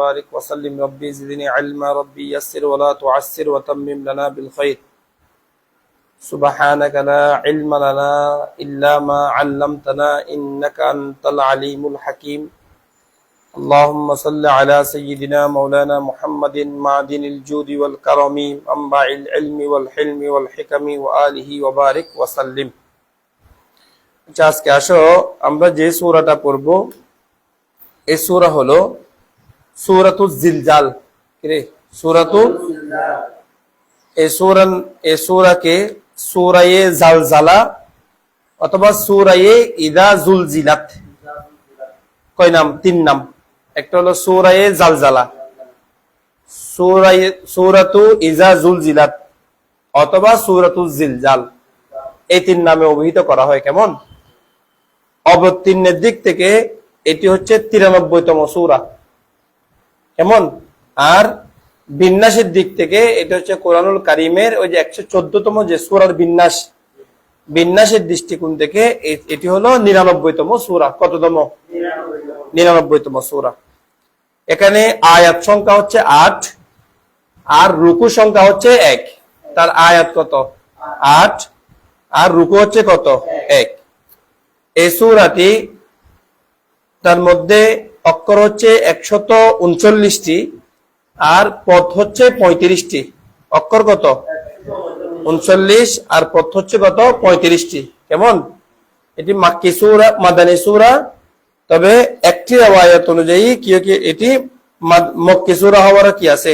بارك وسلم ربي زدني علما ربي يسر ولا تعسر وتمم لنا بالخير سبحانك لا علم لنا إلا ما علمتنا إنك أنت العليم الحكيم اللهم صل على سيدنا مولانا محمد معدن الجود والكرم منبع العلم والحلم والحكم وآله وبارك وسلم আজকে আসো আমরা যে সূরাটা পড়ব এই সূরা হলো সূরাতুল জিলজাল। কি সূরাতুল এই সূরাকে সূরায়ে জালজালা অথবা সূরায়ে ইদা জুলজিলাত কয় নাম? তিন নাম। একটা হলো সূরায়ে জালজালা, সূরাতু ইজা জুলজিলাত অথবা সূরাতুল জিলজাল, এই তিন নামে অভিহিত করা হয়। কেমন? অবতীর্ণের দিক থেকে এটি হচ্ছে 93তম সূরা। কেমন? আর বিন্যাসের দিক থেকে এটা হচ্ছে কোরআনুল কারীমের ওই যে 114তম যে সূরার বিন্যাসের দৃষ্টিকোণ থেকে এটি হলো 99তম সূরা। কততম? 99তম সূরা। এখানে আয়াত সংখ্যা হচ্ছে 8 আর রুকু সংখ্যা হচ্ছে 1। তার আয়াত কত? 8 আর রুকু হচ্ছে কত? 1। এই সূরাটি তার মধ্যে অক্ষর হচ্ছে 139টি আর পদ হচ্ছে 35টি। অক্ষর কত? 39 আর পদ হচ্ছে কত? 35টি। কেমন? এটি মাক্কি সূরা, মাদানী সূরা। তবে একটি riwayat অনুযায়ী কি এটি মক্কি সূরা হওয়ার কি আছে?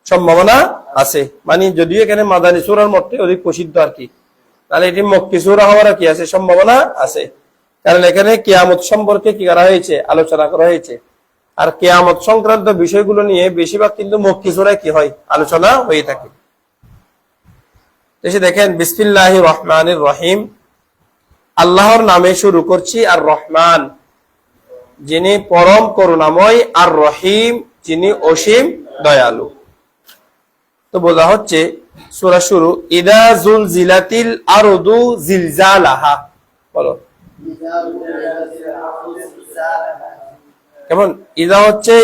সম্ভাবনা আছে। মানে যদিও এখানে মাদানী সূরার মধ্যে অধিক প্রসিদ্ধ আর কি, তাহলে এটি মক্কি সূরা হওয়ার কি আছে? সম্ভাবনা আছে। কারণ এখানে কিয়ামত সম্পর্কে কি করা হয়েছে? আলোচনা করা হয়েছে। আর কিয়ামত সংক্রান্ত বিষয়গুলো নিয়ে বেশিরভাগ কিন্তু মক্কি সূরায় কি হয়? আলোচনা হয়ে থাকে। এসে দেখেন, বিসমিল্লাহির রহমানির রহিম, আল্লাহর নামে শুরু করছি। আর রহমান যিনি পরম করুণাময়, আর রহিম যিনি অসীম দয়ালু। তো বলা হচ্ছে সূরা শুরু, ইদা জুলজিলাতিল আরদু জিলজালাহা। বলো কেমন? ইদা হচ্ছে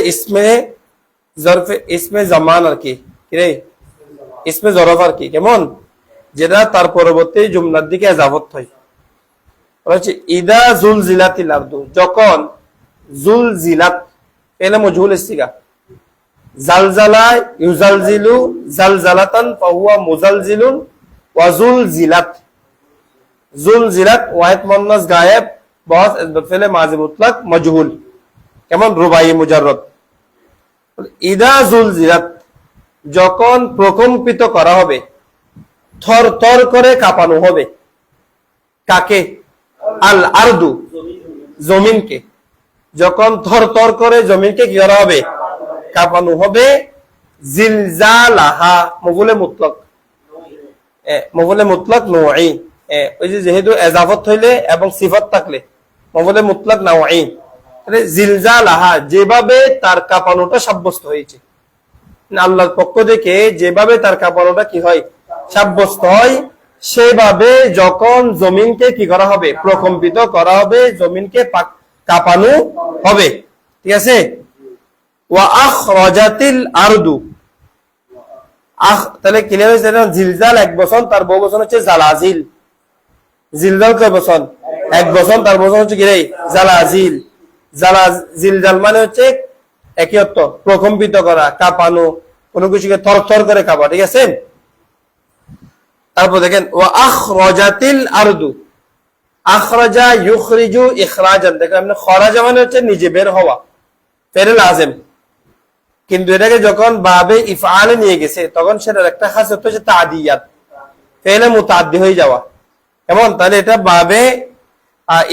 ইসমে জামান আর কি, ইসমে জরফ আর কি। কেমন? যেটা তার পরবর্তী জুমলার দিকে এজাফত হয়। ইদা জুলজিলাতিল আরদু, যখন জুলজিলাত পেলে মজহুল ইস্তিগা, জালজালা ইউজালজিলু জালজালাতান ফাহুয়া মুজালজিলুন ওয়া জুলজিলাত। জুলজিলাত ওয়াহিদ মুন্নাস গায়েব বস ফেলে মাজি মুতলাক মজহুল। কেমন? রুবাই মুজাররদ। ইদা জুলজিলাত, যখন প্রকম্পিত করা হবে, থর থর করে কাঁপানো হবে। কাকে? আল আরদু, জমিনকে। যখন থর থর করে জমিনকে কি করা হবে? কাঁপানো হবে। জিলজালাহা মফুলে মুতলাক, মফুলে মুতলাক নওয়ী। ওই যে যেহেতু এজাফত হইলে এবং সিফাত থাকলে মফুলে মুতলাক নওয়ী। জিলজালাহা যেভাবে তার কাঁপানোটা সাব্যস্ত হয়েছে, আল্লাহর পক্ষ থেকে যেভাবে তার কাঁপানোটা কি হয়? সাব্যস্ত হয়। সেভাবে যখন জমিনকে কি করা হবে? প্রকম্পিত করা হবে, জমিনকে কাঁপানো হবে। ঠিক আছে? ওয়া আখরাজাতিল আরদু, তাহলে ক্লিয়ার হয়েছে না? জিলজাল এক বছর, তার বহু বছর হচ্ছে জালাজিল। জিলজাল কয় বছর? এক বছর, তার বছর হচ্ছে কি রে? জালাজিল। জিলজাল মানে হচ্ছে একই অর্থ, প্রকম্পিত করা, কাঁপানো, কোনো কিছুকে থরথর করে কাঁপা। ঠিক আছে? তারপর দেখেন, ওয়া আখরাজাতিল আরদু, আখরাজা ইউখরিজু ইখরাজান। দেখেন, আপনি খরাজা মানে হচ্ছে নিজে বের হওয়া, ফেরে লাজেম। কিন্তু এটাকে যখন বাবে ইফআলে নিয়ে গেছে তখন সেটার একটা খাসিয়ত হচ্ছে তাদিয়াত, ফেলে মুতাআদ্দি হয়ে যাওয়া। কেমন? তাহলে এটা বাবে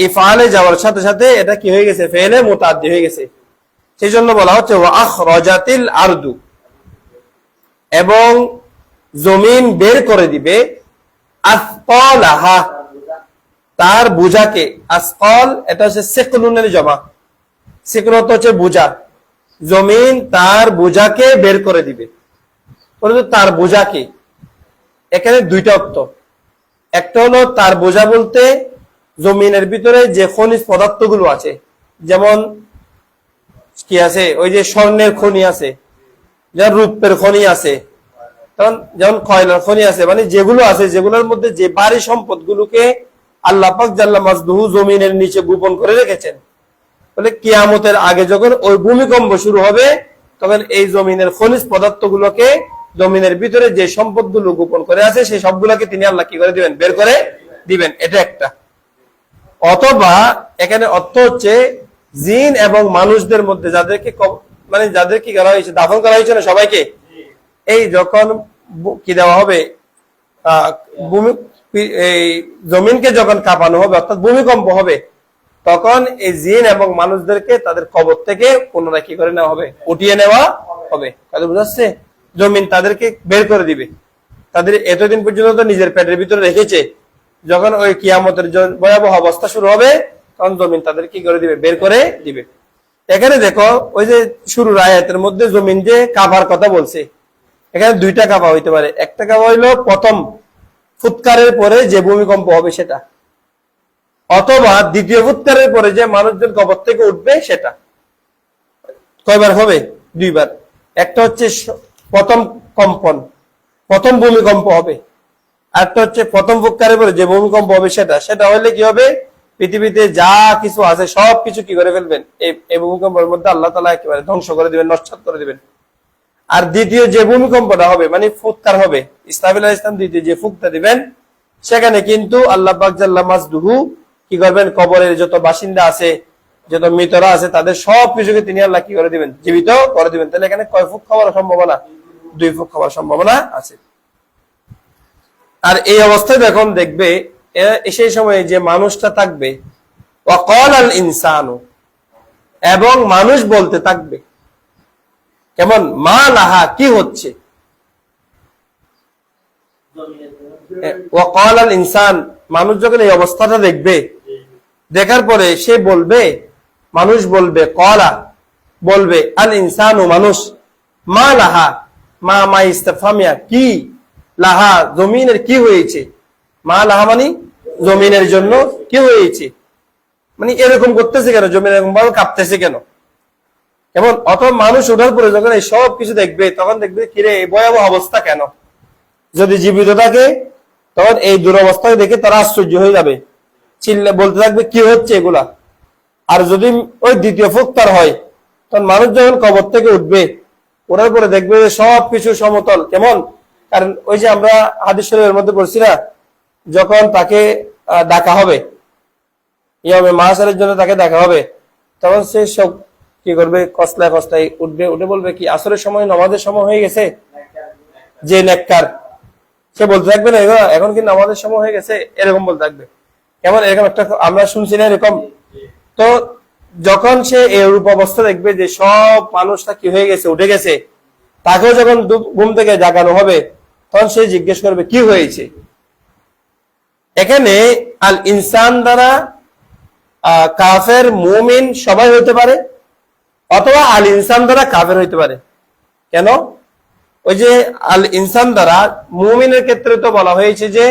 ইফআলে যাওয়ার সাথে সাথে এটা কি হয়ে গেছে? ফেলে মুতাআদ্দি হয়ে গেছে। সেই জন্য বলা হচ্ছে ওয়া আখরাজাতিল আরদু, এবং জমিন বের করে দিবে। আসকালাহা, তার বোঝাকে। আসকাল এটা হচ্ছে সিকলুনের জমা, সিকল হচ্ছে বোঝা। জমিন তার বোঝাকে বের করে দিবে। কিন্তু তার বোঝাকে এখানে দুইটা অর্থ। একটা হলো তার বোঝা বলতে জমিনের ভিতরে যে খনিজ পদার্থগুলো আছে, যেমন কি আছে, ওই যে স্বর্ণের খনি আছে, যেমন রূপের খনি আছে, তখন যেমন কয়লার খনি আছে, মানে যেগুলো আছে, যেগুলোর মধ্যে যে বাড়ি সম্পদ গুলোকে আল্লাহ পাক জাল্লা মাজদুহু জমিনের নিচে গোপন করে রেখেছেন, বলে কিয়ামতের আগে যখন ওই ভূমিকম্প শুরু হবে তখন এই জমিনের খনিজ পদার্থ গুলোকে, জমিনের ভিতরে যে সম্পদ গুলো গোপন করে আছে সেই সবগুলোকে তিনি আল্লাহ কি করে দিবেন, বের করে দিবেন। এটা একটা। অথবা এখানে অর্থ হচ্ছে জিন এবং মানুষদের মধ্যে যাদেরকে মানে যাদের কি করা হয়েছে, দাফন করা হয়েছে না সবাইকে, এই যখন কি দেওয়া হবে, এই জমিনকে যখন কাঁপানো হবে অর্থাৎ ভূমিকম্প হবে, তখন এই জিন এবং মানুষদেরকে তাদের কবর থেকে পুনরায় কি করে নেওয়া হবে, উঠিয়ে নেওয়া হবে। কথা বুঝাচ্ছে? জমিন তাদেরকে বের করে দিবে। তাদের এতদিন পর্যন্ত তো নিজের পেটের ভিতরে রেখেছে, যখন ওই কিয়ামতের ভয়াবহ অবস্থা শুরু হবে তখন জমিন তাদের কি করে দিবে, বের করে দিবে। এখানে দেখো ওই যে শুরুর আয়াতের মধ্যে জমিন যে কাঁপার কথা বলছে, এখানে দুইটা কাঁপা হইতে পারে। একটা কাঁপা হইলো প্রথম ফুৎকারের পরে যে ভূমিকম্প হবে সেটা, অথবা দ্বিতীয় ফুৎকারের পরে যে মানুষজন কবর থেকে উঠবে সেটা। কয়বার হবে? দুইবার। একটা হচ্ছে প্রথম কম্পন, প্রথম ভূমিকম্প হবে, আরেকটা হচ্ছে প্রথম ফুৎকারের পরে যে ভূমিকম্প হবে সেটা। সেটা হলে কি হবে, পৃথিবীতে যা কিছু আছে সবকিছু কি করে ফেলবেন, এই ভূমিকম্পের মধ্যে আল্লাহ তাআলা একেবারে ধ্বংস করে দিবেন, নস্বাত করে দিবেন। আর দ্বিতীয় যে ভূমিকম্পটা হবে, মানে ফুৎকার হবে, ইসরাফিল আলাইহিস সালাম দ্বিতীয় যে ফুৎকার দিবেন, সেখানে কিন্তু আল্লাহ পাক জাল্লা মাজদুহু কি করবেন, কবরের যত বাসিন্দা আছে, যত মৃতরা আছে, তাদের সব কিছুকে তিনি আল্লাহ কি করে দিবেন, জীবিত করে দিবেন। তাহলে এখানে কয় ফুক খাওয়ার সম্ভাবনা? 2 ফুক খাওয়ার সম্ভাবনা আছে। আর এই অবস্থায় যখন দেখবে সেই সময়ে যে মানুষটা থাকবে, ওয়াকাল আল ইনসানু, এবং মানুষ বলতে থাকবে, কেমন, মা লাহা, কি হচ্ছে, ওয়াকাল আল ইনসান, মানুষ যখন এই অবস্থাটা দেখবে, দেখার পরে সে বলবে, মানুষ বলবে, কলা বলবে, আল ইনসানু মানুষ, মা লাহা, মা ইস্তেফামিয়া, কি, লাহা জমিনের কি হয়েছে, মা লাহা মানে জমিনের জন্য কি হয়েছে, মানে এরকম করতেছে কেন, জমিন এরকম ভাবে কাঁপতেছে কেন, কেমন। অথবা মানুষ ওঠার পরে যখন এই সব কিছু দেখবে তখন দেখবে কিরে এই ভয়াবহ অবস্থা কেন। যদি জীবিত থাকে তখন এই দুরবস্থা দেখে তারা আশ্চর্য হয়ে যাবে, চিল্লে বলতে থাকবে কি হচ্ছে এগুলা। আর যদি ওই দ্বিতীয় ফুৎকার হয় তখন মানুষ যখন কবর থেকে উঠবে, ওঠার পরে দেখবে সব কিছু সমতল, কেমন। কারণ ওই যে আমরা হাদিস শরীফের মধ্যে পড়ছি না, যখন তাকে ডাকা হবে, ইয়মে মাহশারের জন্য তাকে ডাকা হবে, তখন সে সব কি করবে, কসলায় কসলায় উঠবে, উঠে বলবে কি আসরের সময়, নামাজের সময় হয়ে গেছে, যে নেককার সে বলতে থাকবে না এখন কি নামাজের সময় হয়ে গেছে, এরকম বলতে থাকবে, কেমন। এরকম একটা আমরা শুনছি না এরকম। তো যখন সে এরূপ অবস্থা দেখবে যে সব মানুষটা কি হয়ে গেছে, উঠে গেছে, তাকেও যখন ঘুম থেকে জাগানো হবে তখন সে জিজ্ঞেস করবে কি হয়েছে। এখানে আল ইনসান দ্বারা কাফের মুমিন সবাই হইতে পারে, অথবা আল ইনসান দ্বারা কাফের হইতে পারে। কেন? ওই যে আল ইনসান দ্বারা মুমিনের ক্ষেত্রে তো বলা হয়েছে যে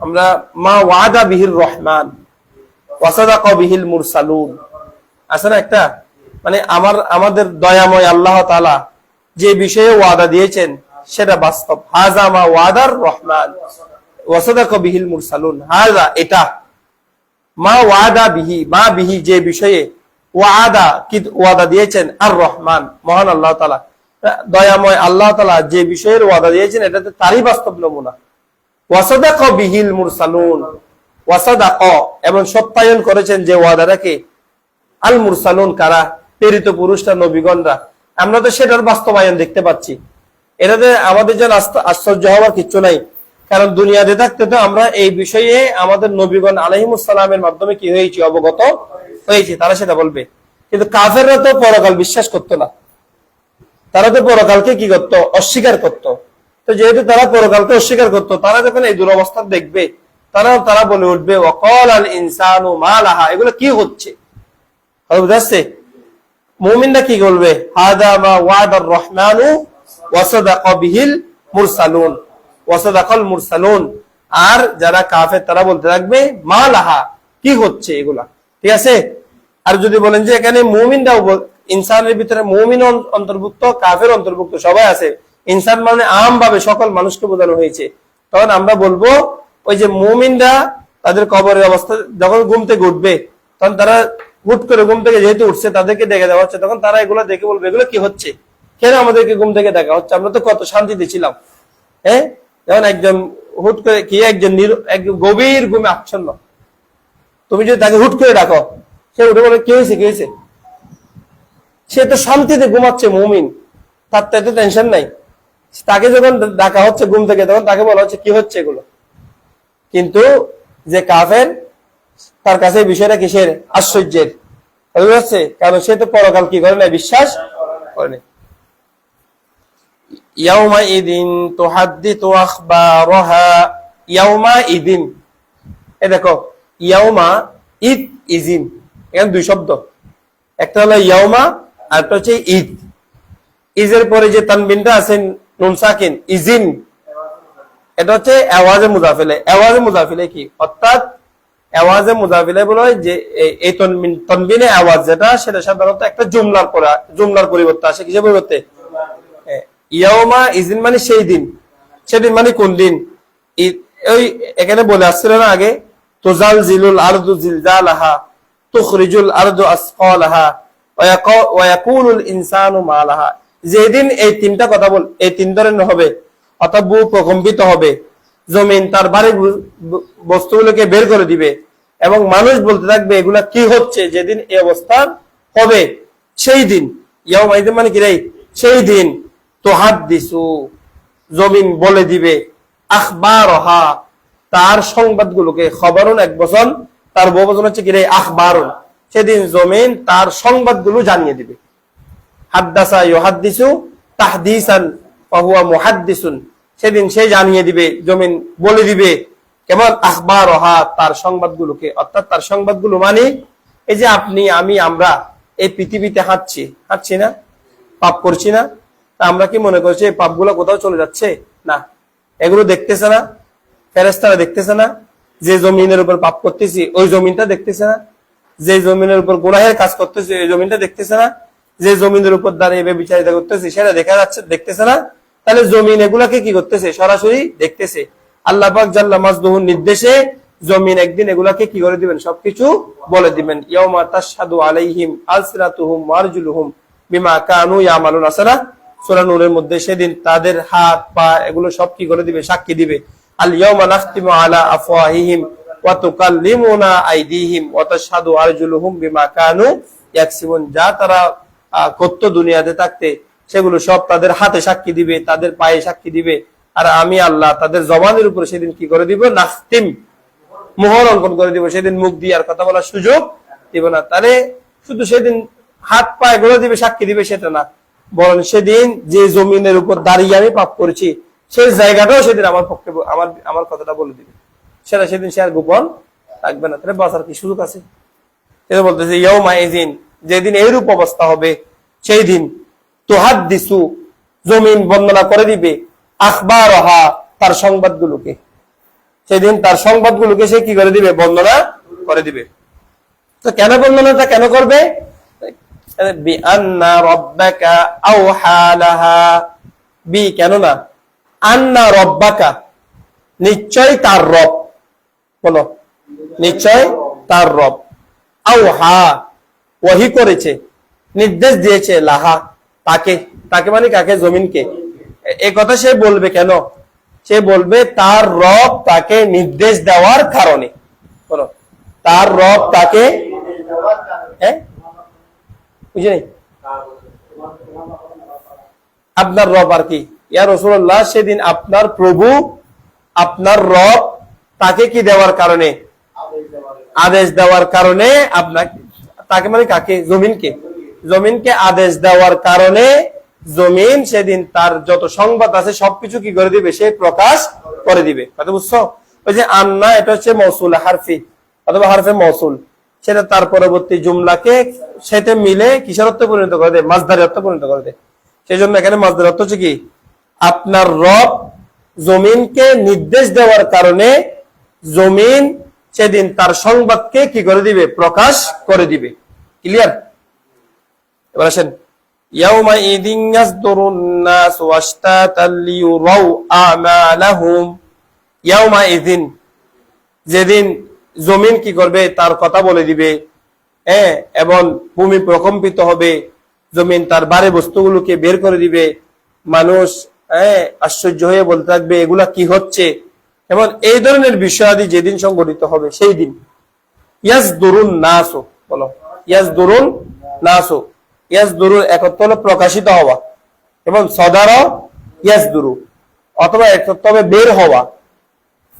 আমরা মা ওয়াদা বিহির রহমান ওয়াসাদাকা বিহিল মুরসালুন আছে না একটা, মানে আমাদের দয়াময় আল্লাহ তাআলা যে বিষয়ে ওয়াদা দিয়েছেন সেটা বাস্তব। হাজা মা ওয়াদার রহমান ওয়াসাদাকা বিহিল মুরসালুন, হাজা এটা, মা ওয়াদা বিহি, মা বিহি যে বিষয়ে, ওয়াদা কি ওয়াদা দিয়েছেন, আর রহমান মহান আল্লাহ তাআলা, দয়াময় আল্লাহ তাআলা যে বিষয়ের ওয়াদা দিয়েছেন এটাতে তারই বাস্তব নমুনা। ওয়াসাদাকা বিহিল মুরসালুন, ওয়াসাদাকা এবং সত্যায়ন করেছেন যে ওয়াদাটাকে, আল মুরসালুন কারা, প্রেরিত পুরুষরা, নবীগণরা। আমরা তো সেটার বাস্তবায়ন দেখতে পাচ্ছি। এটাতে আমাদের জন্য আশ্চর্য হওয়ার কিছু নাই, কারণ দুনিয়াতে থাকতে তো আমরা এই বিষয়ে আমাদের নবীগণ আলাইহিমুস সালামের মাধ্যমে কি হয়েছে, অবগত হয়েছে, তারা সেটা বলবে। কিন্তু কাফেররা তো পরকাল বিশ্বাস করতো না, তারা তো পরকালকে কি করতো, অস্বীকার করতো। তো যেহেতু তারা পরকালকে অস্বীকার করতো, তারা যখন এই দুরবস্থা দেখবে তারা বলে উঠবে ওয়াকাল আল ইনসানু মা লাহা, এগুলো কি হচ্ছে। বুঝাচ্ছে? মুমিনরা কি বলবে, হাদা মা ওয়াদার রহমানু ওয়াসাদাকা বিহিল মুরসালুন, ওয়াসাদাকাল মুরসালুন। আর যারা কাফের তারা বলতে থাকবে মা লাহা, কি হচ্ছে এগুলা। ঠিক আছে? আর যদি বলেন যে এখানে মুমিনরাও ইনসানের ভিতরে মুমিন অন্তর্ভুক্ত, কাফের অন্তর্ভুক্ত, সবাই আছে, ইনসান মানে আম ভাবে সকল মানুষকে বোঝানো হয়েছে, তখন আমরা বলবো ওই যে মুমিনরা তাদের কবরের অবস্থা যখন ঘুম থেকে উঠবে, তখন তারা হুট করে ঘুম থেকে যেহেতু উঠছে, তাদেরকে ডেকে দেওয়া হচ্ছে, তখন তারা এগুলো দেখে বলবে এগুলো কি হচ্ছে, কেন আমাদেরকে ঘুম থেকে দেখা হচ্ছে, আমরা তো কত শান্তিতে ছিলাম। হ্যাঁ, যেমন একজন হুট করে কি একজন গভীর ঘুমে আচ্ছন্ন, তুমি যদি তাকে হুট করে ডাকো, সে উঠে বলে কি হয়েছে, কি হয়েছে, সে তো শান্তিতে ঘুমাচ্ছে মুমিন, তার তো এত টেনশন নাই। তাকে যখন ডাকা হচ্ছে ঘুম থেকে, তখন তাকে বলা হচ্ছে কি হচ্ছে এগুলো। কিন্তু যে কাফের, তার কাছে বিষয়টা কিসের, আশ্চর্যের, বুঝতে পারছে, কারণ সে তো পরকাল কি করে না, বিশ্বাস করে না। ইয়াউমা ইদিন তুহাদ্দিতু আখবারাহা, ইয়াউমা ইদিন, এই দেখো ইয়াউমা ঈদ ইজিন, এখানে দুই শব্দ, একটা হলো ইয়াউমা আর একটা হচ্ছে ঈদ। ইজের পরে যে তানবিনটা আছে নুন সাকিন, ইজিন, এটা হচ্ছে আওয়াজে মুজাফিলে। আওয়াজে মুজাফিলে কি অর্থাৎ আওয়াজে মুজাফিলে বলা হয় যে এই তনবিনে আওয়াজ যেটা, সেটা সাধারণত একটা জুমলার পরিবর্তে আসে, কিসের পরিবর্তে, ইয়াউমা ইজিন মানে সেই দিন, সেদিন মানে কোন দিন, ওই এখানে বলে আসছিল না আগে, তুজালজিলুল আরদু জিলজালাহা, তুখরিজুল আরদু আসকালাহা, ওয়া ইয়াকুলুল ইনসানু মা লাহা, যেদিন এই তিনটা কথা এই তিন ধরনের হবে, অর্থাৎ ভূ প্রকম্পিত হবে, জমিন তার ভারী বস্তুগুলোকে বের করে দিবে, এবং মানুষ বলতে থাকবে এগুলা কি হচ্ছে, যেদিন এই অবস্থা হবে সেই দিন, ইয়াউমা ইদিন মানে কি রে, সেই দিন, তুহাদ্দিসু, জমিন বলে দিবে, আখবারহা, তার সংবাদগুলোকে, খবরুন এক বচন, তার বহু বচন হচ্ছে কি রে, আখবারুন, সেদিন জমিন তার সংবাদগুলো জানিয়ে দিবে। হাদ্দাসা ইউহাদ্দিসু তাহদিসান ফাহুয়া মুহাদ্দিসুন, সেদিন সে জানিয়ে দিবে, জমিন বলে দিবে, কেমন, আখবারহা, তার সংবাদগুলোকে, অর্থাৎ তার সংবাদগুলো মানে এই যে আপনি আমি আমরা এই পৃথিবীতে হাঁটছি না, পাপ করছি না, তা আমরা কি মনে করছি এই পাপগুলো কোথাও চলে যাচ্ছে না, এগুলো দেখতেছে না, ফেরেশতারা দেখতেছে না, যে জমিনের উপর পাপ করতেছি ওই জমিনটা দেখতেছে না, যে জমিনের উপর গুনাহের কাজ করতেছি ওই জমিনটা দেখতেছে না, যে জমিনের উপর দাঁড়িয়ে বিচারিতা করতেছি সেটা দেখা যাচ্ছে, দেখতেছে না, তাহলে জমিন এগুলাকে কি করতেছে, সরাসরি দেখতেছে। আল্লাহ পাক জাল্লা মাজদুহুর নির্দেশে জমিন একদিন এগুলাকে কি করে দিবেন, সবকিছু বলে দিবেন। ইয়াউমা তাশহাদু আলাইহিম আলসিনাতুহুম ওয়া আরজুলুহুম বিমা কানু ইয়ামালুন, আসরা সূরা নূরের মধ্যে, সেদিন তাদের হাত পা এগুলো সব কি করে দিবে, সাক্ষী দিবে। আল ইয়াউমা নাখতিমু আলা আফওয়াহিহিম ওয়া তুকাল্লিমুনা আইদিহিম ওয়া তাশহাদু আরজুলুহুম বিমা কানু ইয়াকসিবুন, যা তারা করত দুনিয়াতে থাকতে সেগুলো সব তাদের হাতে সাক্ষী দিবে, তাদের পায়ে সাক্ষী দিবে, আর আমি আল্লাহ তাদের জবানের উপরে সেদিন কি করে দিব, নাখতিম, মোহর অঙ্কন করে দিব, সেদিন মুখ দিয়ে আর কথা বলার সুযোগ দিব না। তাহলে শুধু সেদিন হাত পা এগুলো দিবে, সাক্ষী দিবে সেটা না, বরং সেদিন যে জমিনের উপর দাঁড়িয়ে আমি পাপ করেছি সেই জায়গাটাও সেদিন আমার পক্ষে আমার কথাটা বলে দিবে, সেটা সেদিন সে আর গোপন থাকবে না। তাহলে বাঁচার কি সুযোগ আছে? এটা বলতেছে ইয়াউমা ইযিন, যেদিন এইরূপ অবস্থা হবে সেই দিন, তুহাদ্দিসু, জমিন বর্ণনা করে দিবে, আখবারহা, তার সংবাদগুলোকে, সেদিন তার সংবাদগুলোকে সে কি করে দিবে, বর্ণনা করে দিবে। তো কেন বর্ণনাটা কেন করবে, বিআন্না রাব্বাকা আওহা লাহা, বি কেন না, আন্না রাব্বাকা, নিশ্চয় তার রব, বলো নিশ্চয় তার রব, আওহা, ওহী করেছে, নির্দেশ দিয়েছে, লাহা, তাকে, তাকে মানে কাকে, জমিনকে। এই কথা সে বলবে কেন, সে বলবে তার রব তাকে নির্দেশ দেওয়ার কারণে, বলো তার রব তাকে, হ্যাঁ বুঝে নেই, আপনার রব আর কি, ইয়া রাসূলুল্লাহ, সেদিন আপনার প্রভু, আপনার রব তাকে কি দেওয়ার কারণে, আদেশ দেওয়ার কারণে, আপনাকে, তাকে মানে কাকে, জমিনকে, জমিনকে আদেশ দেওয়ার কারণে জমিন সেদিন তার যত সংবাদ আছে সবকিছু কি করে দিবে, সে প্রকাশ করে দিবে। কথা বুঝছো? ওই যে আন্না, এটা হচ্ছে মৌসুল হারফি অথবা হারফে মৌসুল, সেটা তার পরবর্তী জুমলাকে সেটা মিলে কিসের অর্থে পরিণত করে দেয়, মাজদারি অর্থে পরিণত করে দেয়। সেই জন্য এখানে মাজদারি অর্থ হচ্ছে কি, আপনার রব জমিনকে নির্দেশ দেওয়ার কারণে জমিন সেদিন তার সংবাদকে কি করে দিবে, প্রকাশ করে দিবে। ক্লিয়ার? এবার আসেন, ইয়াউমাইযিন ইয়াসদুরুন নাসু আশতাতান লিইউরাউ আমালাহুম। ইয়াউমাইযিন, যেদিন জমিন কি করবে, তার কথা বলে দিবে, হ্যাঁ, এবং ভূমি প্রকম্পিত হবে, জমিন তার ভারী বস্তুগুলোকে বের করে দিবে, মানুষ আশ্চর্য হয়ে বলতে থাকবে এগুলা কি হচ্ছে, এবং এই ধরনের বিষয়াদি যেদিন সংঘটিত হবে সেই দিন। ইয়াসদুরুন নাসু, বলো ইয়াসদুরুন নাসু। ইয়াসদুরুর একত্র হলো প্রকাশিত হওয়া, এবং সদার ইয়াসদুরু, অথবা একত্র হবে বের হওয়া,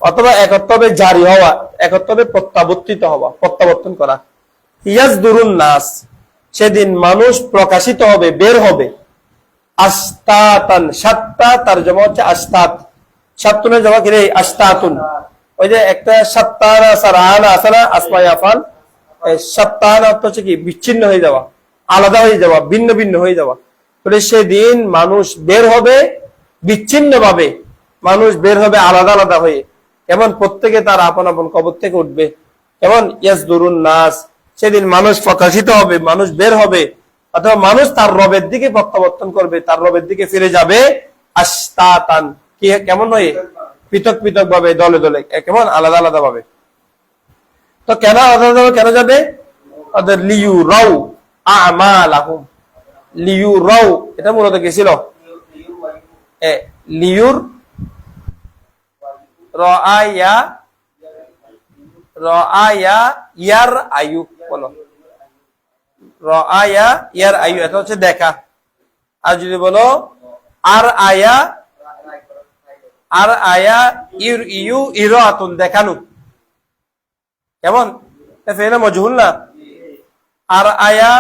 অথবা একত্র হবে জারি হওয়া, একত্র হবে প্রত্যাবর্তিত হওয়া, প্রত্যাবর্তন করা। ইয়াসদুরুন নাস, সেদিন মানুষ প্রকাশিত হবে, বের হবে। আস্তাতান, সাতটা, তার জমা হচ্ছে আস্তাত, সাততুনের জমা কি রে? আস্তাতুন। ওই যে একটা সাত্তানা সারানা আছে না, আসমাই আফাল, সাত্তানা অর্থ হচ্ছে কি? বিচ্ছিন্ন হয়ে যাওয়া, আলাদা হয়ে যাওয়া, ভিন্ন ভিন্ন হয়ে যাওয়া। তাহলে সেদিন মানুষ বের হবে বিচ্ছিন্ন ভাবে, মানুষ বের হবে আলাদা আলাদা হয়ে, এবং প্রত্যেকে তার আপন আপন কবর থেকে উঠবে। এবং ইয়াসদুরুন নাস, সেদিন মানুষ প্রকাশিত হবে, মানুষ বের হবে, অথবা মানুষ তার রবের দিকে প্রত্যাবর্তন করবে, তার রবের দিকে ফিরে যাবে। আশতাতান, কি কেমন হয়ে? পৃথক পৃথক ভাবে, দলে দলে, কেমন আলাদা আলাদা ভাবে। তো কেন আলাদা আলাদা কেন যাবে? ওদের লিইউরাউ আমালাহুম। লিইউরাউ, এটা মূলত কি ছিল? লিউর রাআয়া, রাআয়া ইয়ার আয়ু, বলো রাআয়া ইয়ার আয়ু, এটা হচ্ছে দেখা। আর যদি বলো আর আয়া, আর আয়া ইউর ইউ ইরাতুন, দেখানো, কেমন? ফেলে মজহুল না? আর আয়া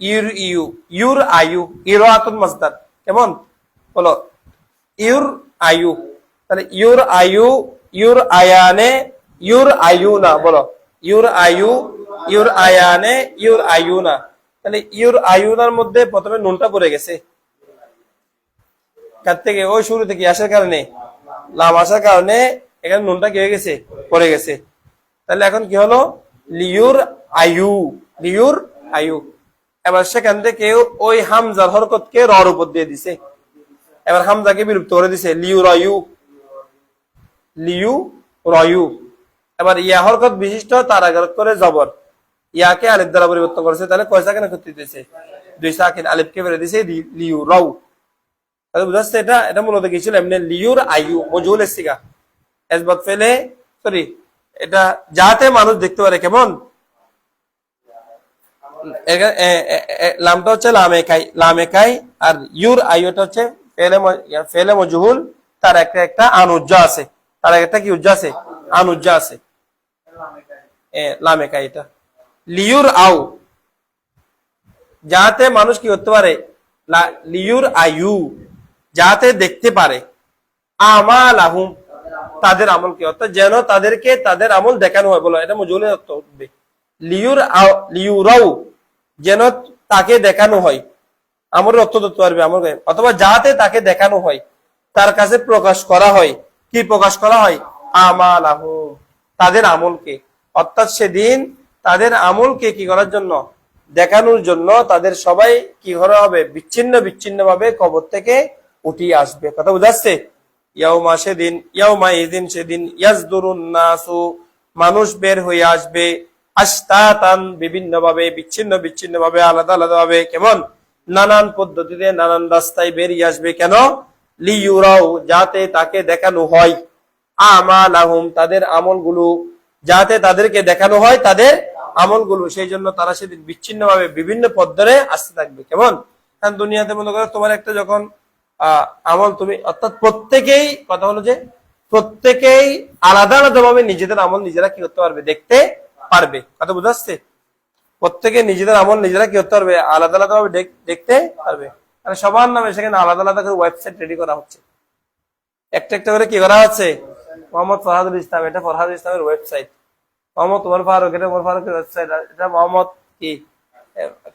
ইউর ইউ, ইউর আয়ু, ইরাতুন মাসদার, কেমন? বলো ইউর আয়ু, তাহলে ইউর আয়ু, ইউর আয়ানে, ইউর আয়ু না, বলো ইউর আয়ু, ইউর আয়ানে, ইউর আয়ু না। তাহলে ইউর আয়ুনার মধ্যে প্রথমে নুনটা পড়ে গেছে, কার থেকে? ওই শুরু থেকে আসার কারণে, লাম আসার কারণে এখানে নুনটা কি হয়ে গেছে? পড়ে গেছে। তাহলে এখন কি হলো? লিউর আয়ু, লিউর আয়ু। এবার সেখান থেকে ওই হামজার হরকতকে রর উপর দিয়ে দিছে, এবার হামজাকে বিলুপ্ত করে দিছে, লিউ রয়ু, লিউ রয়ু। এবার ইয়া হরকত বিশিষ্ট তার আগে করে জবর, ইয়াকে আলিফ দ্বারা পরিবর্তন করেছে, তাহলে কয় সাকিন করতে দিতেছে? দুই সাকিন, আলিফকে ফেলে দিছে লিউ রাউ। তাহলে বুঝাচ্ছে এটা, এটা মূলত কি ছিল? এমনি লিউর আয়ু মজহুল সিগা, এসবাত ফেলে, সরি, এটা যাতে মানুষ দেখতে পারে, কেমন? লামটা হচ্ছে লামেকাই, লামেকাই, আর ইউর আয়ুটা হচ্ছে ফেলে মজহুল, তার একটা একটা আনুজ্জা আছে, তার একটা কি উজ্জা আছে? আনুজ্জা আছে, লামেকাই। এটা লিউর আউ, যাতে মানুষ কি করতে পারে? লিউর আয়ু, যাতে দেখতে পারে। আমাল আহুম, তাদের আমল কি, অর্থাৎ যেন তাদেরকে তাদের আমল দেখানো হয়, বলো এটা মজুলের অর্থ উঠবে। লিউরাউ, যেন তাকে দেখানো হয়, আমলের অর্থ ধরতে পারবে আমল, অথবা যাতে তাকে দেখানো হয়, তার কাছে প্রকাশ করা হয়। কি প্রকাশ করা হয়? আমাল আহুম, তাদের আমলকে। অর্থাৎ সেদিন তাদের আমলকে কি করার জন্য? দেখানোর জন্য তাদের সবাই কি করা হবে? বিচ্ছিন্ন বিচ্ছিন্ন ভাবে কবর থেকে উঠিয়ে আসবে। কথা বুঝাচ্ছে? ইয়াউমা, সেদিন, ইয়াউমা ইযিন, সেদিন, ইয়াসদুরুন নাসু, মানুষ বের হয়ে আসবে, আশতাতান, বিভিন্ন ভাবে, বিচ্ছিন্ন বিচ্ছিন্ন ভাবে, আলাদা আলাদা ভাবে, কেমন? নানান পদ্ধতিতে, নানান রাস্তায় বেরিয়ে আসবে। কেন? লিইউরাউ, যাতে তাকে দেখানো হয়, আমালাহুম, তাদের আমলগুলো, যাতে তাদেরকে দেখানো হয় তাদের আমলগুলো। সেই জন্য তারা সেদিন বিচ্ছিন্ন ভাবে বিভিন্ন পথ ধরে আসতে থাকবে। কেমন? কারণ দুনিয়াতে মনে করো তোমার একটা যখন আমল তুমি, অর্থাৎ প্রত্যেকেই, কথা হলো যে প্রত্যেকেই আলাদা আলাদা ভাবে নিজেদের আমল নিজেরা কি করতে পারবে? দেখতে পারবে। কথা বুঝাচ্ছে? প্রত্যেকে নিজেদের আমল নিজেরা কি করতে পারবে? আলাদা আলাদা ভাবে দেখতে পারবে। মানে সবার নামে সেখানে আলাদা আলাদা করে ওয়েবসাইট রেডি করা হচ্ছে, একটা একটা করে কি করা হচ্ছে? মোহাম্মদ ফরহাদুল ইসলাম, এটা ফরহাদুল ইসলামের ওয়েবসাইট। মোহাম্মদ উমর ফারুক, এটা উমর ফারুকের ওয়েবসাইট। এটা মোহাম্মদ কি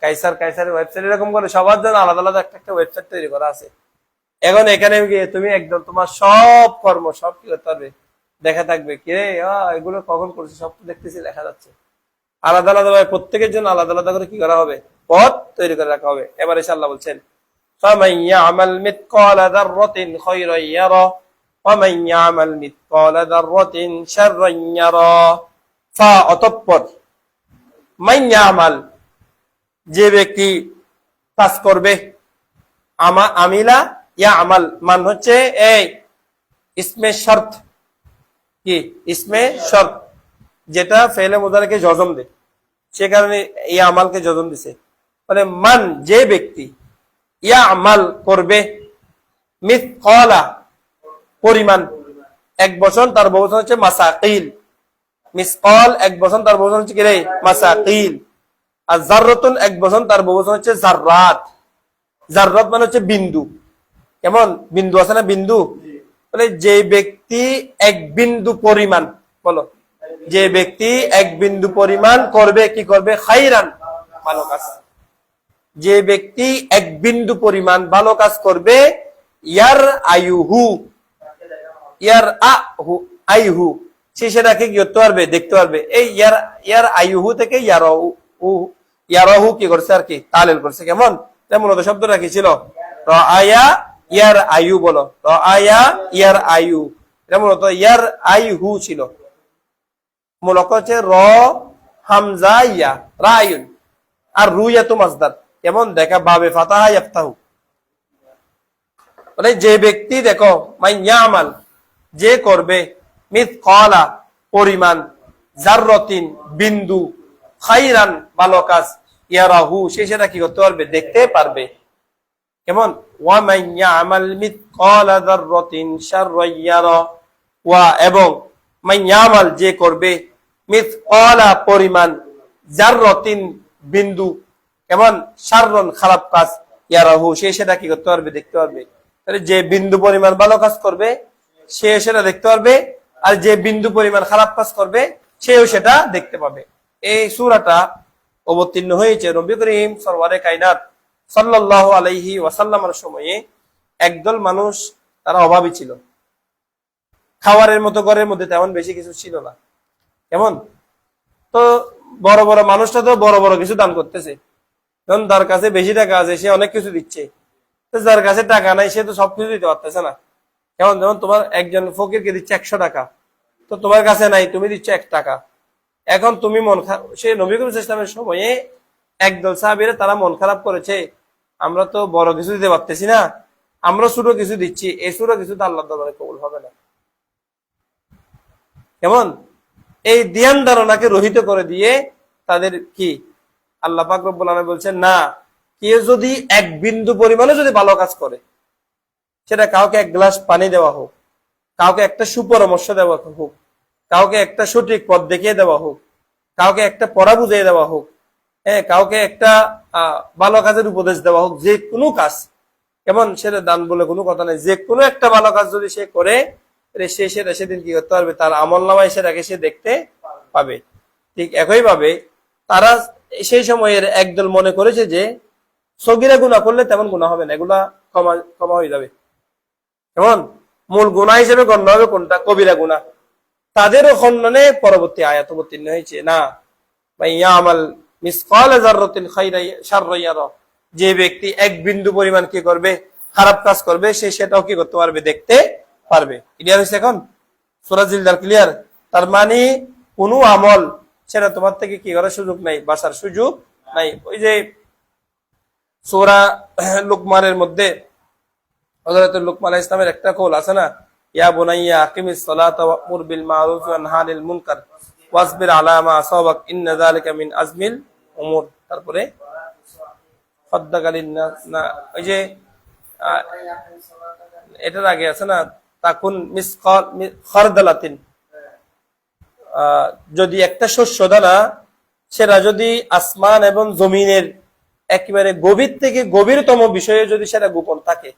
কাইসার, কাইসারের ওয়েবসাইট। এরকম করে সবার জন্য আলাদা আলাদা একটা একটা ওয়েবসাইট তৈরি করা আছে। এখন এখানে গিয়ে তুমি একদম তোমার সব কর্ম সব কি করতে পারবে? দেখা থাকবে, কি রে এগুলো কখন করছে, সব তো দেখতেছি, দেখা যাচ্ছে। আলাদা আলাদা ভাবে প্রত্যেকের জন্য আলাদা আলাদা করে কি করা হবে, পথ তৈরি করে রাখা হবে। এবার এসে আল্লাহ বলছেন فَمَن يَعْمَلْ مِثْقَالَ ذَرَّةٍ خَيْرًا يَرَهُ وَمَن يَعْمَلْ مِثْقَالَ ذَرَّةٍ شَرًّا يَرَهُ অতঃপর মান ইয়ামাল, যে ব্যক্তি কাজ করবে, আমিলা ইয়ামাল মান হচ্ছে এই ইসমে শর্ত, কি ইসমে শর্ত, যেটা ফেলে মুদারিকে জজম দেয়, সে কারণে এই আমালকে জজম দিছে। মানে মান যে ব্যক্তি, ইয়ামাল করবে, মিসকালা পরিমাণ, এক বছর তার বহুবচন হচ্ছে মাসাকিল, মিসকাল এক বছর তার বহুবচন হচ্ছে কি রে, মাসাকিল। আর জাররাতুন এক বছর তার বহুবচন হচ্ছে জাররাত। জাররাত মানে হচ্ছে বিন্দু, কেমন বিন্দু আছে না, বিন্দু। বলে যে ব্যক্তি এক বিন্দু পরিমাণ, বলো যে ব্যক্তি এক বিন্দু পরিমাণ করবে, কি করবে, খাইরান ভালো কাজ, যে ব্যক্তি এক বিন্দু পরিমাণ ভালো কাজ করবে, ইয়ার আয়ুহু, ইয়ার আইহু, সে সেটাকে কি করতে পারবে, দেখতে পারবে। এই ইয়ার আয়ুহু থেকে ইয়ারহু কি করছে আর কি তালিল করছে, কেমন মূলত শব্দটা কি ছিল, রাআয়া ইয়ার আয়ু, বলো রাআয়া ইয়ার আয়ু, এটা মূলত ইয়ার আইহু ছিল। মূলত হচ্ছে র হামজা ইয়া রায়ুন, আর রুইয়া তো মাসদার, কেমন দেখা বাবে ফাতাহা ইয়াফতাহু। মানে যে ব্যক্তি দেখো মান ইয়ামাল, যে করবে, মিসকালা পরিমাণ, জাররাতিন বিন্দু, খাইরান ভালো কাজ, ইয়ারাহু সে সেটা কি করতে পারবে, দেখতে পারবে, কেমন ওয়া মান ইয়ামাল মিসকালা যাররাতিন শাররান ইয়ারা, ওয়া এবং মান ইয়ামাল যে করবে, মিসকালা পরিমাণ, যাররাতিন বিন্দু, কেমন শাররান খারাপ কাজ, ইয়ারাহু সে সেটা কি করতে পারবে, দেখতে পারবে। তাহলে যে বিন্দু পরিমাণ ভালো কাজ করবে সে সেটা দেখতে পারবে, আর যে বিন্দু পরিমাণ খারাপ কাজ করবে সেও সেটা দেখতে পাবে। এই সূরাটা অবতীর্ণ হয়েছে নবী করিম সরওয়ারে কায়নাত সাল্লাল্লাহু আলাইহি ওয়াসাল্লামের সময়ে। একদল মানুষ তারা অভাবী ছিল, খাওয়ারের মতো ঘরের মধ্যে তেমন বেশি কিছু ছিল না, কেমন তো বড় বড় মানুষটা তো বড় বড় কিছু দান করতেছে, কারণ তার কাছে বেশি টাকা আছে, সে অনেক কিছু দিচ্ছে। তো যার কাছে টাকা নাই সে তো সবকিছু দিতে পারতেছে না, কেমন যেমন তোমার একজন ফকিরকে দিচ্ছে 100 টাকা, তো তোমার কাছে নাই, তুমি দিচ্ছ 1 টাকা। এখন তুমি সে নবী করিম ইসলামের সময়ে একদল সাহাবীরা তারা মন খারাপ করেছে, আমরা তো বড় কিছু দিতে পারতেছি না, আমরা ছোট কিছু দিচ্ছি, এই ছোট কিছু তো আল্লাহর দরবারে কবুল হবে না। কেমন এই ধ্যান ধারণাকে রহিত করে দিয়ে তাদের কি আল্লাহ পাক রব্বুল আলামিন বলছেন, না কেউ যদি এক বিন্দু পরিমাণে যদি ভালো কাজ করে, সেটা কাউকে 1 গ্লাস পানি দেওয়া হোক, কাউকে একটা সুপরামর্শ দেওয়া হোক, কাউকে একটা সঠিক পথ দেখিয়ে দেওয়া হোক, কাউকে একটা পড়া বুঝিয়ে দেওয়া হোক, হ্যাঁ কাউকে একটা ভালো কাজের উপদেশ দেওয়া হোক, যে কোনো কাজ, কেমন সেটা দান বলে কোনো কথা নেই, যে কোনো একটা ভালো কাজ যদি সে করে সে সেটা সেদিন কি করতে পারবে, তার আমল নামায় সেটাকে সে দেখতে পাবে। ঠিক একই ভাবে তারা সেই সময়ের একদল মনে করেছে যে সগীরা গুনাহ করলে তেমন গুনাহ হবে না, এগুলা ক্ষমা হয়ে যাবে, কেমন মূল গুনাহ হিসেবে গণ্য হবে কোনটা, কবিরা গুনাহ। তাদেরও খণ্ডনে পরবর্তী আয়াত অবতীর্ণ হয়েছে, না মান ইয়ামাল মিসকালা যাররাতিন খাইরান শাররান ইয়ারা, যে ব্যক্তি এক বিন্দু পরিমাণ কি করবে, খারাপ কাজ করবে, সে সেটাও কি করতে পারবে, দেখতে পারবে। ক্লিয়ার হয়েছে এখন সূরা জিলজার, ক্লিয়ার। তার মানে কোনো আমল সেটা তোমার থেকে কি করার সুযোগ নাই, বাসার সুযোগ নাই। ওই যে সূরা লুকমানের মধ্যে হযরত লুকমান আলাইহিস সালামের একটা কওল আছে না, ইয়া বুনাইয়া আকিমিস সালাতা ওয়া'মুর বিল মা'রুফ ওয়া নহি আনিল মুনকার ওয়াসবির আলা মা আসাবাক ইন্না যালিকা মিন আজমিল উমুর। তারপরে ফাদ্দাকালিন না, ওই যে এটার আগে আছে না, তাকুন মিসকাল খারদালাতিন, যদি একটা শস্য দানা সেটা যদি আসমান এবং জমিনের একেবারে গভীর থেকে গভীরতম বিষয়ে যদি সেটা গোপন থাকে,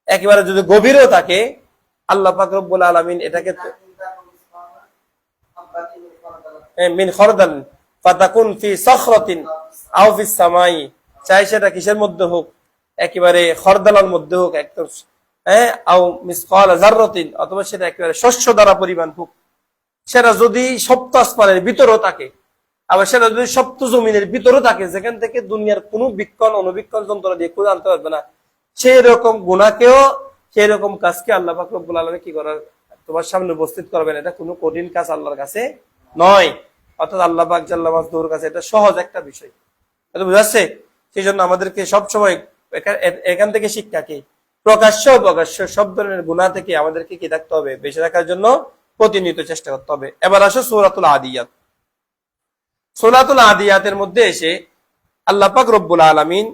একেবারে যদি গভীরও থাকে, আল্লাহ পাক রব্বুল আলামিন এটাকে মিন খারদাল ফাতাকুন ফি সাখরাতিন আও ফিস সামাই, চাই সেটা কিসের মধ্যে হোক, একেবারে খরদালার মধ্যে হোক, একদম আও মিসকাল যাররাতিন, অথবা সেটা একেবারে শস্য দ্বারা পরিমাণ হোক, সেটা যদি সপ্ত আসমানের ভিতরেও থাকে, আবার সেটা যদি সপ্ত জমিনের ভিতরে থাকে, যেখান থেকে দুনিয়ার কোন বীক্ষণ অনুবীক্ষণ যন্ত্র দিয়ে খুঁজে আনতে পারবে না, সেই রকম গুনাহকেও, সেই রকম কাজকে আল্লাহ পাক রব্বুল আলামিন কি করার, তোমার সামনে উপস্থিত করবেন। এটা কোনো কঠিন কাজ আল্লাহর কাছে নয়। অর্থাৎ আল্লাহ পাক জাল্লা মাসদুর কাছে এটা সহজ একটা বিষয়। এটা বুঝাচ্ছে? সেই জন্য আমাদেরকে সবসময় এখান থেকে শিক্ষা কি, প্রকাশ্য অপ্রকাশ্য সব ধরনের গুনাহ থেকে আমাদেরকে কি থাকতে হবে, বেঁচে রাখার জন্য প্রতিনিয়ত চেষ্টা করতে হবে। এবার আসো সূরাতুল আদিয়াত। সূরাতুল আদিয়াতের মধ্যে এসে আল্লাহ পাক রব্বুল আলামিন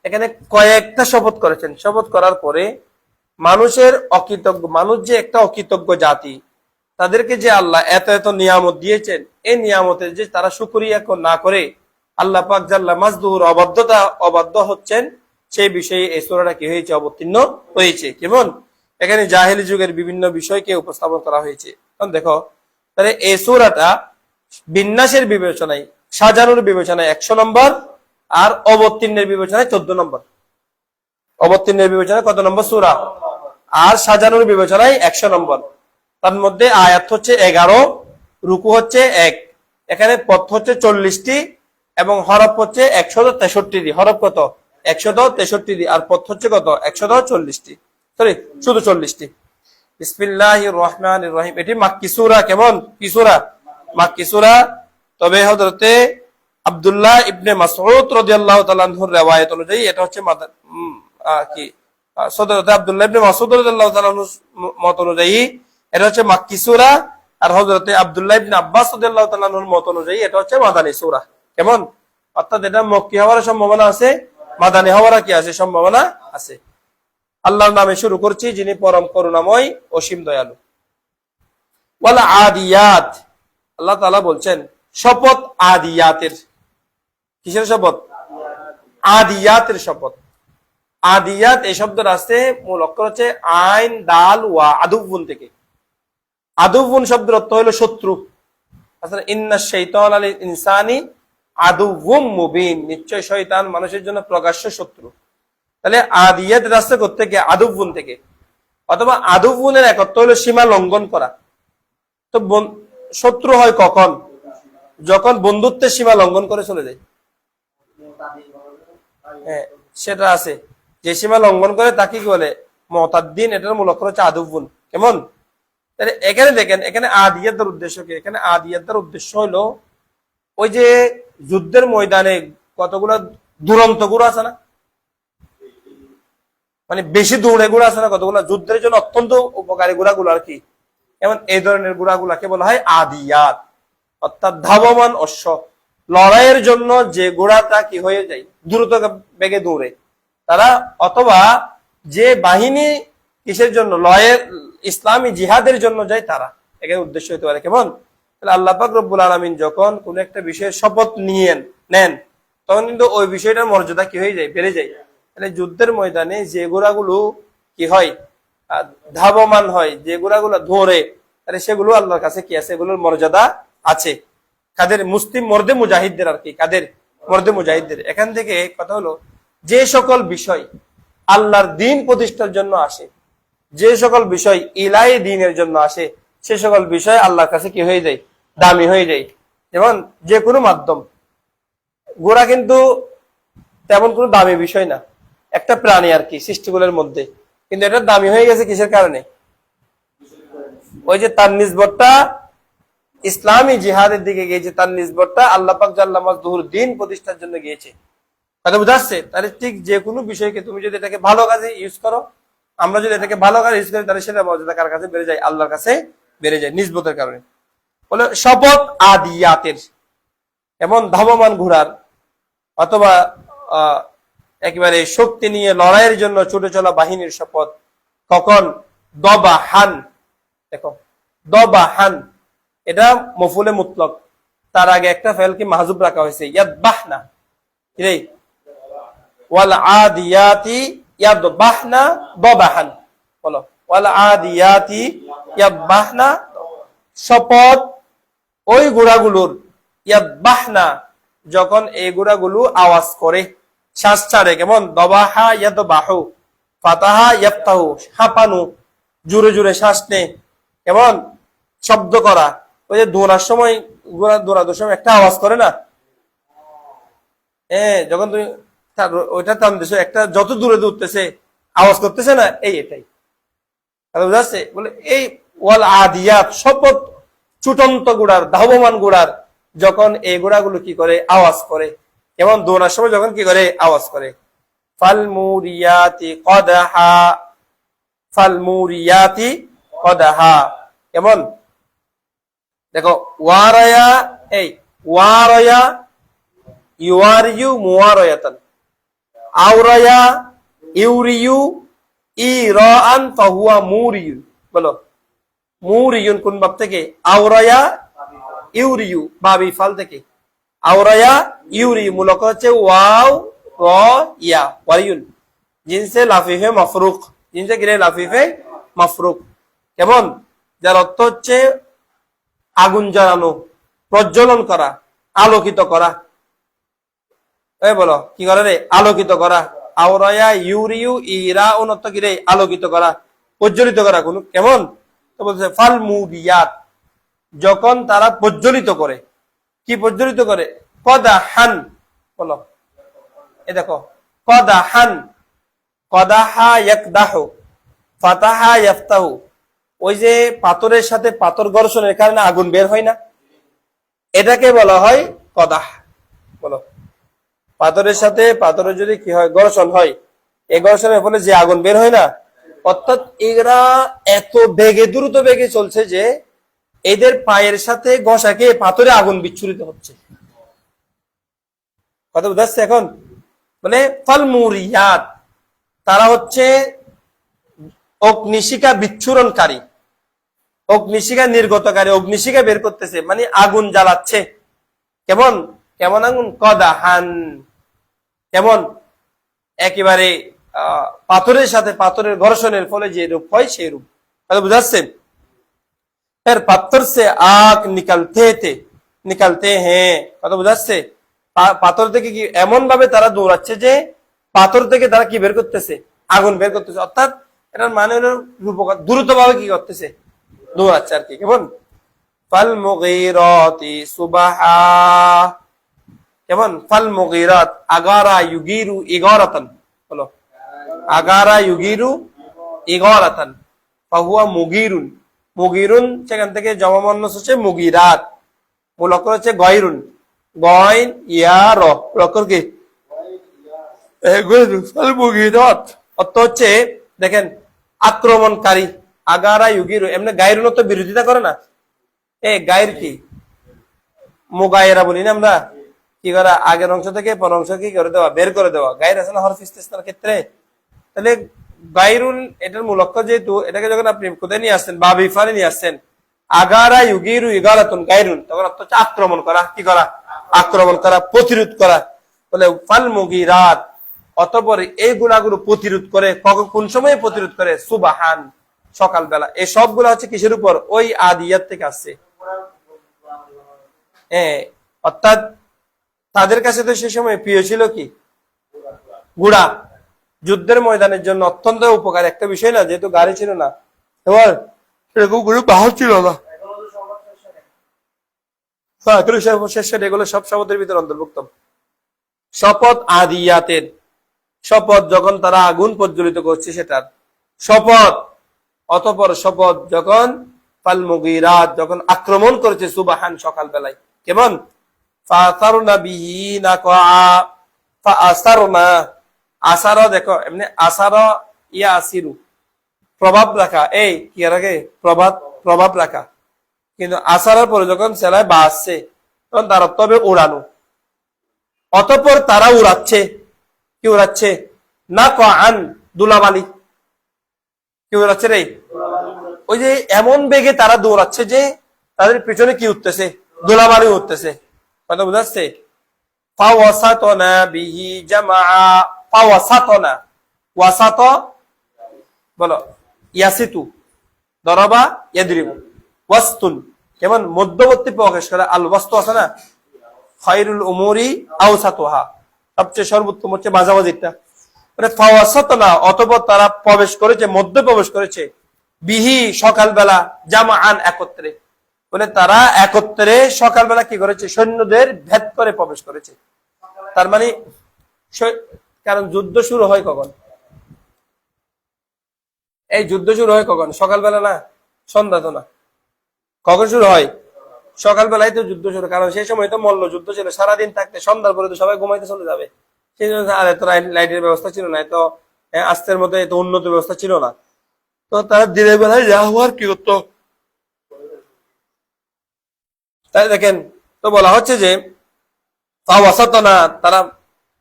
এখানে কয়েকটা শপথ করেছেন। শপথ করার পরে মানুষের অকৃতজ্ঞ, মানুষ যে একটা অকৃতজ্ঞ জাতি, তাদেরকে যে আল্লাহ এত এত নিয়ামত দিয়েছেন, এই নিয়ামতের যে তারা শুকরিয়া না করে আল্লাহ পাক জাল্লা মাজদুহুর অবাধ্য হচ্ছেন, সেই বিষয়ে এই সূরাটা কি হয়েছে, অবতীর্ণ হয়েছে। কেমন এখানে জাহেলি যুগের বিভিন্ন বিষয়কে উপস্থাপন করা হয়েছে। কারণ দেখো, তাহলে এই সূরাটা বিন্যাসের বিবেচনায়, সাজানোর বিবেচনায় 100 নম্বর, আর অবতীর্ণের বিবেচনায় 14 নম্বর। অবতীর্ণের বিবেচনায় কত নম্বর সূরা, আর সাজানোর বিবেচনায় 100 নম্বর। তার মধ্যে আয়াত হচ্ছে 11, রুকু হচ্ছে 1, এখানে পথ হচ্ছে 40টি, এবং হরফ হচ্ছে 163টি। হরফ কত? 163টি, আর পথ হচ্ছে কত? 140টি, সরি শুধু 40টি। বিসমিল্লাহির রহমানির রহিম। এটি মাক্কি সূরা। কেমন? কি সূরা? মাক্কি সূরা। তবে হযরতে আব্দুল্লাহ ইবনে মাসউদ রাদিয়াল্লাহু তাআলা আনহুর riwayat অনুযায়ী এটা হচ্ছে হযরতে আব্দুল্লাহ ইবনে মাসউদ রাদিয়াল্লাহু তাআলা আনহুর মত অনুযায়ী এটা হচ্ছে মাক্কি সূরা, আর হযরতে আব্দুল্লাহ ইবনে আব্বাস রাদিয়াল্লাহু তাআলা আনহুর মত অনুযায়ী এটা হচ্ছে মাদানী সূরা। কেমন? অর্থাৎ এটা মক্কি হওয়ার সম্ভাবনা আছে, মাদানী হওয়ার কি আছে, সম্ভাবনা আছে। আল্লাহর নামে শুরু করছি, যিনি পরম করুণাময়, অসীম দয়ালু। ওয়াল আদিয়াত, আল্লাহ তাআলা বলছেন শপথ আদিয়াতের। কিসের শপথ? আদিয়াতের শপথ। আদিয়াত এই শব্দের আসছে, মূল অক্ষর হচ্ছে আইন, দাল, ওয়া, আদুবুন থেকে। আদুবুন শব্দের অর্থ হলো শত্রু। আসলে ইন্নাশ শাইতানা লিল ইনসানি আদুউম মুবিন, নিশ্চয় শয়তান মানুষের জন্য প্রকাশ্য শত্রু। তাহলে আদিয়াত রাস্তা করতে গিয়ে আদুবুন থেকে, অথবা আদুবুনের এক অর্থ হলো সীমা লঙ্ঘন করা। তো শত্রু হয় কখন? যখন বন্ধুত্বের সীমা লঙ্ঘন করে চলে যায়। হ্যাঁ, সেটা আছে, যে সীমা লঙ্ঘন করে তাকে কি বলে? মুতাদ্দিন। এটার মূল অক্ষর হচ্ছে আদুবুন। কেমন? তাহলে এখানে দেখেন, এখানে আদিয়াতের উদ্দেশ্য কি? এখানে আদিয়াতের উদ্দেশ্য হলো ওই যে যুদ্ধের ময়দানে কতগুলো দুরন্ত গুড়া আছে না, মানে বেশি দৌড়ে গুড়া আছে না, কতগুলো যুদ্ধের জন্য অত্যন্ত উপকারী গুড়াগুলো আর কি। এমন এই ধরনের গুড়াগুলাকে বলা হয় আদিয়াত, অর্থাৎ ধাবমান অশ্ব। লড়াইয়ের জন্য যে ঘোড়াটা কি হয়ে যায়, দ্রুত বেগে দৌড়ে তারা, অথবা যে বাহিনী কিসের জন্য, লড়াইয়ের ইসলামী জিহাদের জন্য যায়, তারা এখানে উদ্দেশ্য হতে পারে। কেমন? তাহলে আল্লাহ পাক রব্বুল আলামিন যখন কোন একটা বিষয়ের শপথ নেন, তখন কিন্তু ওই বিষয়টার মর্যাদা কি হয়ে যায়, বেড়ে যায়। তাহলে যুদ্ধের ময়দানে যে ঘোড়াগুলো কি হয়, ধাবমান হয়, যে ঘোড়াগুলো ধরে, তাহলে সেগুলো আল্লাহর কাছে কি আছে, এগুলোর মর্যাদা আছে। কাদের? মুসলিম মর্দে মুজাহিদদের আর কি। কাদের? মর্দে মুজাহিদদের। এখান থেকে কথা হলো, যে সকল বিষয় আল্লাহর দ্বীন প্রতিষ্ঠার জন্য আসে, যে সকল বিষয় ইলাহি দ্বীনের জন্য আসে, সে সকল বিষয় আল্লাহর কাছে কি হয়ে যায়, দামি হয়ে যায়। যেমন যে কোনো মাধ্যম, ঘোড়া কিন্তু তেমন কোনো দামি বিষয় না, একটা প্রাণী আর কি সৃষ্টিগুলোর মধ্যে, কিন্তু এটা দামি হয়ে গেছে কিসের কারণে? ওই যে তার নিসবতটা ইসলামী জিহাদের দিকে গিয়েছে, তার নিসবতটা আল্লাহ পাক জাল্লা মাজদুহুর দ্বীন প্রতিষ্ঠার জন্য গিয়েছে। তাহলে বুঝাচ্ছে, তাহলে ঠিক যে কোনো বিষয়কে তুমি যদি এটাকে ভালো কাজে ইউজ করো, আমরা যদি এটাকে ভালো কাজে ইউজ করি, তাহলে সেটা মর্যাদা কার কাছে বেড়ে যায়? আল্লাহর কাছে বেড়ে যায়, নিসবতের কারণে। বলে শপথ আদিয়াতের, এমন ধাবমান ঘোড়ার, অথবা একেবারে শক্তি নিয়ে লড়াইয়ের জন্য ছুটে চলা বাহিনীর শপথ। কখন? দবাহান। দেখো, দবাহান এটা মফুলে মুতলক, তার আগে একটা ফেল কি মাহজুব রাখা হয়েছে, ইয়াদবাহনা। রে ওয়াল আদিয়াতি ইয়াদবাহনা দবাহান। বলো, ওয়াল আদিয়াতি ইয়াদবাহনা, শপথ ওই ঘোড়াগুলোর, ইয়াদবাহনা যখন এই ঘোড়াগুলো আওয়াজ করে, শ্বাস ছাড়ে। কেমন? দবাহা ইয়াদবাহু, ফাতাহা ইয়াফতাহু, হাঁপানো, জোরে জোরে শ্বাস নে, কেমন? শব্দ করা, ওই যে দৌড়ার সময় দৌড়ানোর সময় একটা আওয়াজ করে না, যখন তুমি ওইটা টান দিছো একটা যত দূরে দৌড়তেছে আওয়াজ করতেছে না, এটাই বুঝা যাচ্ছে। বলে এই ওয়াল আদিয়াত শপথ চূটন্ত গুড়ার ধাবমান গুড়ার যখন এই গুড়াগুলো কি করে আওয়াজ করে, এবং দৌড়ার সময় যখন কি করে আওয়াজ করে। ফালমুরিয়াতি কদাহা, ফালমুরিয়াতি কদাহা, কেমন দেখো ওয়ারায়া, এই ওয়ারায়া ইউয়ারিয়ু মুওয়ারায়াতান, আওরায়া ইউরিয়ু ইরাআন ফাহুয়া মুরিয়ুন। বলো মুরিয়ুন কোন বাব থেকে? আওরায়া ইউরিয়ু বাবি ফাল থেকে। আওরায়া ইউরি মূলক হচ্ছে ওয়াও র ইয়া ওয়ারিয়ুন, জিনসে লাফিফে মাফরুক, জিনসে কিরে লাফিফে মাফরুক। কেমন যার অর্থ হচ্ছে আগুন জ্বালানো, প্রজ্বলন করা, আলোকিত করা। বলো কি করে রে? আলোকিত করা। আওরায়া ইউরিয়ু ইরা অর্থ কিরে? আলোকিত করা, প্রজ্বলিত করা। কোন কেমন তো বলছে ফাল মুরিয়াত, যখন তারা প্রজ্বলিত করে। কি প্রজ্বলিত করে? কদাহান। বলো দেখো কদাহান, কদাহা ইয়াকদাহু, ফাতাহা ইয়াফতাহু। ওই যে পাথরের সাথে পাথর ঘর্ষণের কারণে আগুন বের হয় না, এটাকে বলা হয় কদাহ। বলো পাথরের সাথে পাথরের যদি কি হয় ঘর্ষণ হয়, এই ঘর্ষণের ফলে যে আগুন বের হয় না, অর্থাৎ এরা এত বেগে দ্রুত বেগে চলছে যে এদের পায়ের সাথে ঘষাকে পাথরে আগুন বিচ্ছুরিত হচ্ছে। কথা বুঝাচ্ছে এখন? মানে ফালমুরিয়াত, তারা হচ্ছে অগ্নিশিখা বিচ্ছুরণকারী, অগ্নিশিখা নির্গতকারী, অগ্নিশিখা বের করতেছে, মানে আগুন জ্বালাচ্ছে। কেমন কেমন আগুন? কদাহান, কেমন একেবারে পাথরের সাথে পাথরের ঘর্ষণের ফলে যে রূপ হয় সেই রূপ। কথা বুঝাচ্ছেন? फिर पत्थर से आग निकलते हैं। কথা বুঝাচ্ছে? পাথর থেকে কি এমন ভাবে তারা দৌড়াচ্ছে যে পাথর থেকে তারা কি বের করতেছে? আগুন বের করতেছে। অর্থাৎ এটার মানে হলো দ্রুত ভাবে কি করতেছে? দৌড়াচ্ছে আর কি। কেমন ফাল মুগীরাতি সুবাহা, কেমন ফাল মুগীরাত আগারা ইউগিরু ইগারাতান। বলো আগারা ইউগিরু ইগারাতান ফাহুয়া মুগীরুন। মুগিরুন সেখান থেকে জমামন্নস হচ্ছে মুগিরাত, মূলক হচ্ছে গয়রুন, গয়ন ইয়া র লকর কি মুগিরাত অর্থ হচ্ছে দেখেন আক্রমণকারী। আগারা ইউগিরু এমনি গায়রুন তো বিরোধিতা করে না, গায়ের কি মুগায়রা বলি না আমরা, কি করা আগের অংশ থেকে পর অংশ কি করে দেওয়া, বের করে দেওয়া। গায়ের আছে না হরফ ইস্তেসনার ক্ষেত্রে, তাহলে গায়রুন এটার মূল লক্ষ্য, যেহেতু এটাকে যখন আপনি কোথায় নিয়ে আসছেন, বাবি ফালে নিয়ে আসছেন, আগারা ইউগিরু ইগারাতুন গায়রুন, তখন অর্থ হচ্ছে আক্রমণ করা। কি করা? আক্রমণ করা, প্রতিরোধ করা। বলে ফাল মুগিরাত, অতঃপর এই গুণাগুলো প্রতিরোধ করে। কোন সময় প্রতিরোধ করে? সুবাহান, সকালবেলা। এই সবগুলো হচ্ছে কিসের উপর? ওই আদিয়াত থেকে আসছে। অর্থাৎ তাদের কাছে তো সে সময় প্রিয় ছিল কি? ঘোড়া। যুদ্ধের ময়দানের জন্য অত্যন্ত উপকার একটা বিষয় না, যেহেতু গাড়ি ছিল না, এবার সেরকম কোনো বাহন ছিল না। এগুলো সব শপথের ভিতরে অন্তর্ভুক্ত। শপথ আদিয়াতের শপথ, যখন তারা আগুন প্রজ্বলিত করছে সেটার শপথ। অতঃপর শপথ যখন ফাল মুগীরাত, যখন আক্রমণ করেছে সুবাহান সকাল বেলায়। কেমন ফাসারনা বিহি নাকা, ফাসারনা আসারা, দেখো এমনি আসারা ইয়া আসিরু প্রভাব রাখা, এই কি রাখে? প্রভাব রাখা। কিন্তু আসারার পরে যখন সেলায় বা আসছে তখন তার অর্থ হবে উড়ানো। অতঃপর তারা উড়াচ্ছে। কি উড়াচ্ছে? না কান দুলাবালি। কি উড়াচ্ছে রে? ওই যে এমন বেগে তারা দৌড়াচ্ছে যে তাদের পিছনে কি উঠতেছে? দুলাবালি উঠতেছে। কথা বুঝাচ্ছে? ফাওয়াসাতনা বিহি জামাআ, ফাওয়াসাতনা, ওয়াসাত বলো ইয়াসিতু, দরবা ইয়াদরিবু, ওয়াসতুন কেমন মধ্যবর্তী প্রকাশ করে। আল ওয়াস্তু আছে না, খায়রুল উমুরি আওসাতুহা, সবচেয়ে সর্বোত্তম হচ্ছে মাঝামাঝিটা। মানে ফাওয়াসাতনা, অতঃপর তারা প্রবেশ করেছে, মধ্যে প্রবেশ করেছে, বিহি সকালবেলা, জামাআন একত্রে। বলে তারা একত্রে সকালবেলা কি করেছে, সৈন্যদের ভেদ করে প্রবেশ করেছে। তার মানে কারণ যুদ্ধ শুরু হয় কখন? এই যুদ্ধ শুরু হয় কখন? সকালবেলা না, সন্ধ্যা তো না। কখন শুরু হয়? সকালবেলায় তো যুদ্ধ শুরু, কারণ সেই সময় তো মল্ল যুদ্ধ ছিল। সারাদিন থাকতে সন্ধ্যার পরে তো সবাই ঘুমাইতে চলে যাবে। সেই জন্য আর এত লাইটের ব্যবস্থা ছিল না, এত আস্তের মধ্যে এত উন্নত ব্যবস্থা ছিল না। তো তারা দিনের বেলায় যা হওয়ার কি করতো, তাই দেখেন। তো বলা হচ্ছে যে তারা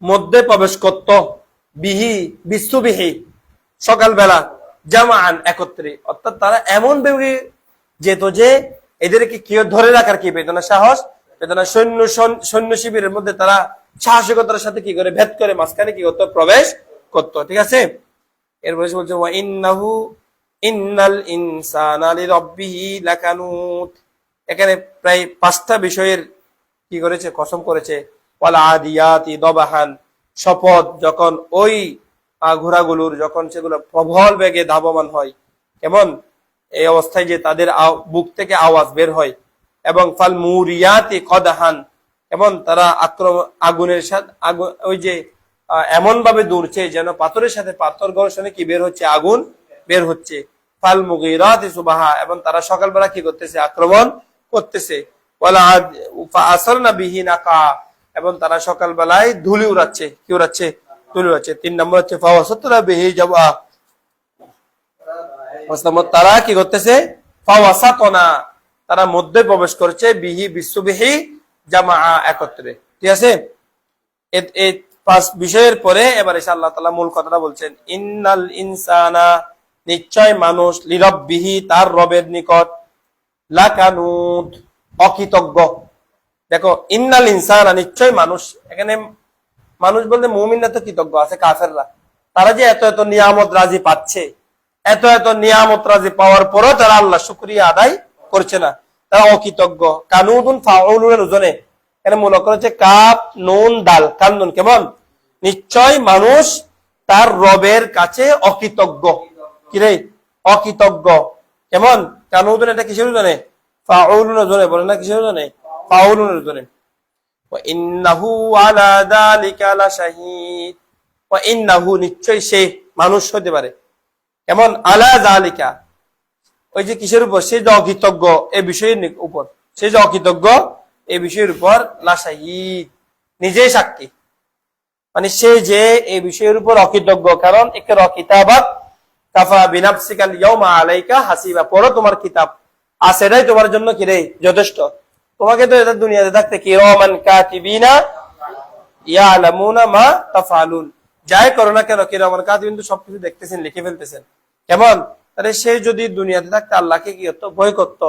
মধ্যে প্রবেশ করত, বিহি বিশ্ববিহি, সকালবেলা, জামান একত্রে। অর্থাৎ তারা এমন ভাবে যেত যে এদেরকে কেউ ধরে রাখার কি পেত না, সাহস পেত না। সৈন্য শিবিরের মধ্যে তারা সাহসিকতার সাথে কি করে ভেদ করে মাঝখানে কি করতো, প্রবেশ করতো। ঠিক আছে। এরপরে বলছে ওয়া ইন্নাহু ইন্নাল ইনসানা লিরাব্বিহি লাকানুত। এখানে প্রায় 5টা বিষয়ের কি করেছে, কসম করেছে। ওয়াল আদিয়াতি দবাহান, শপথ যখন ওই ঘোড়াগুলোর যখন সেগুলো প্রবল বেগে ধাবমান হয়, কেমন এই অবস্থায় যে তাদের বুক থেকে আওয়াজ বের হয়। এবং ফাল মুরিয়াতি কদাহান, এবং তারা আগুনের সাথে ওই যে এমন ভাবে দৌড়ছে যেন পাথরের সাথে পাথর ঘর্ষণে কি বের হচ্ছে, আগুন বের হচ্ছে। ফাল মুগীরাতি সুবাহা, এবং তারা সকালবেলা কি করতেছে, আক্রমণ করতেছে। ওয়ালা ফাআসারনা বিহি নাকা, এবং তারা সকালবেলায় ধুলি উড়াচ্ছে। কি উড়াচ্ছে? ধুলি উড়াচ্ছে। 3 নম্বর হচ্ছে ফাওয়াসাতরা বিহি জাবা, তারা কি করতেছে, ফাওয়াসাতনা, তারা মধ্যে প্রবেশ করছে, বিহি বিশ্ববিহি জামা, একত্রে। ঠিক আছে। এই 5 বিষয়ের পরে এবার এসে আল্লাহ তাআলা মূল কথাটা বলছেন, ইন্নাল ইনসানা, নিশ্চয় মানুষ, লিরাব্বিহি, তার রবের নিকট, লাকানুত, অকৃতজ্ঞ। দেখো, ইন্নাল ইনসানা, নিশ্চয় মানুষ, এখানে মানুষ বলতে মুমিনরা তো কৃতজ্ঞ আছে, কাফেররা তারা যে এত এত নিয়ামত রাজি পাচ্ছে, এত এত নিয়ামত রাজি পাওয়ার পরও তারা আল্লাহ শুকরিয়া আদায় করছে না, তারা অকৃতজ্ঞ। কানুদুন ফাউলুনের ওজনে এখানে মূল অক্ষর হচ্ছে কাফ নুন দাল, কানুন। কেমন? নিশ্চয় মানুষ তার রবের কাছে অকৃতজ্ঞ। কিরে? অকৃতজ্ঞ। কেমন? কানুদুন এটা কিসের ওজনে? ফাউলুনের ওজনে। বলে না কিসের ওজনে? ফাউলুনের ওজনে। ওয়া ইন্নাহু আলা যালিকা লাশাহীদ, ওয়া ইন্নাহু, নিশ্চয় সে, মানুষ হতে পারে কেমন, আলা যালিকা, ওই যে কিসের উপর? সে যে অকৃতজ্ঞ এই বিষয়ের উপর, সে যে অকৃতজ্ঞ এই বিষয়ের উপর, লাশাহীদ, নিজেই সাক্ষী। মানে সে যে এই বিষয়ের উপর অকৃতজ্ঞ, কারণ ইকরা কিতাবাক কাফা বিনাফসিকাল ইয়াউমা আলাইকা হাসিবা, পড়ো তোমার কিতাব, আর সেটাই তোমার জন্য কি রে, যথেষ্ট। তোমাকে তো এটা দুনিয়াতে থাকতে কিরামান কাতিবিনা ইয়ালামুনা মা তাফআলুন, যাই করো না কেন কিরামান কাতিবিন তো সবকিছু দেখতেছেন, লিখে ফেলতেছেন। কেমন? তাহলে সে যদি দুনিয়াতে থাকতে আল্লাহকে কি করতো, ভয় করতো,